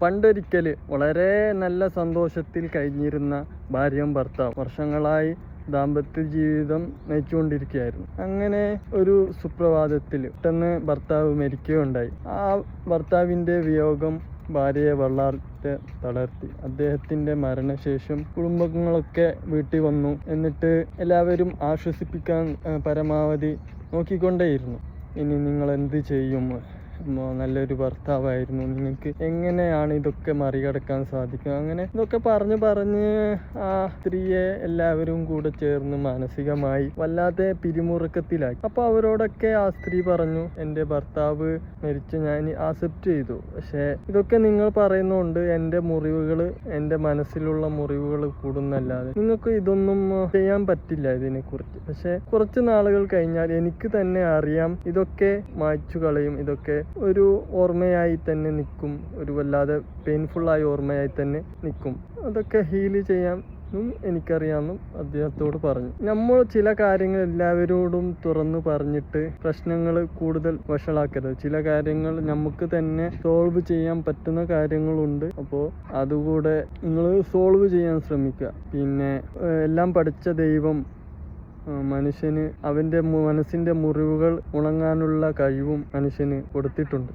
പണ്ടൊരിക്കൽ വളരെ നല്ല സന്തോഷത്തിൽ കഴിഞ്ഞിരുന്ന ഭാര്യയും ഭർത്താവും വർഷങ്ങളായി ദാമ്പത്യ ജീവിതം നയിച്ചുകൊണ്ടിരിക്കുകയായിരുന്നു. അങ്ങനെ ഒരു സുപ്രഭാതത്തിൽ പെട്ടെന്ന് ഭർത്താവ് മരിക്കുകയുണ്ടായി. ആ ഭർത്താവിൻ്റെ വിയോഗം ഭാര്യയെ വല്ലാതെ തളർത്തി. അദ്ദേഹത്തിൻ്റെ മരണശേഷം കുടുംബങ്ങളൊക്കെ വീട്ടിൽ വന്നു. എന്നിട്ട് എല്ലാവരും ആശ്വസിപ്പിക്കാൻ പരമാവധി നോക്കിക്കൊണ്ടേയിരുന്നു. ഇനി നിങ്ങൾ എന്ത് ചെയ്യും? നല്ലൊരു ഭർത്താവായിരുന്നു, നിങ്ങൾക്ക് എങ്ങനെയാണ് ഇതൊക്കെ മറികടക്കാൻ സാധിക്കുക? അങ്ങനെ ഇതൊക്കെ പറഞ്ഞ് ആ സ്ത്രീയെ എല്ലാവരും കൂടെ ചേർന്ന് മാനസികമായി വല്ലാതെ പിരിമുറുക്കത്തിലാക്കി. അപ്പോൾ അവരോടൊക്കെ ആ സ്ത്രീ പറഞ്ഞു, എൻ്റെ ഭർത്താവ് മരിച്ച് ഞാൻ ആക്സെപ്റ്റ് ചെയ്തു. പക്ഷേ ഇതൊക്കെ നിങ്ങൾ പറയുന്നതുകൊണ്ട് എൻ്റെ മനസ്സിലുള്ള മുറിവുകൾ കൂടുന്നല്ലാതെ നിങ്ങൾക്ക് ഇതൊന്നും ചെയ്യാൻ പറ്റില്ല ഇതിനെക്കുറിച്ച്. പക്ഷെ കുറച്ച് നാളുകൾ കഴിഞ്ഞാൽ എനിക്ക് തന്നെ അറിയാം, ഇതൊക്കെ മായ്ച്ചു കളയും, ഇതൊക്കെ ഒരു ഓർമ്മയായി തന്നെ നിൽക്കും, ഒരു വല്ലാതെ പെയിൻഫുള്ളായ ഓർമ്മയായി തന്നെ നിൽക്കും, അതൊക്കെ ഹീല് ചെയ്യാനും എനിക്കറിയാമെന്നും അദ്ദേഹത്തോട് പറഞ്ഞു. നമ്മൾ ചില കാര്യങ്ങൾ എല്ലാവരോടും തുറന്നു പറഞ്ഞിട്ട് പ്രശ്നങ്ങൾ കൂടുതൽ വഷളാക്കരുത്. ചില കാര്യങ്ങൾ നമുക്ക് തന്നെ സോൾവ് ചെയ്യാൻ പറ്റുന്ന കാര്യങ്ങളുണ്ട്. അപ്പോൾ അതുകൂടെ നിങ്ങൾ സോൾവ് ചെയ്യാൻ ശ്രമിക്കുക. പിന്നെ എല്ലാം പഠിച്ച ദൈവം മനുഷ്യന് അവൻ്റെ മനസ്സിൻ്റെ മുറിവുകൾ ഉണങ്ങാനുള്ള കഴിവും മനുഷ്യന് കൊടുത്തിട്ടുണ്ട്.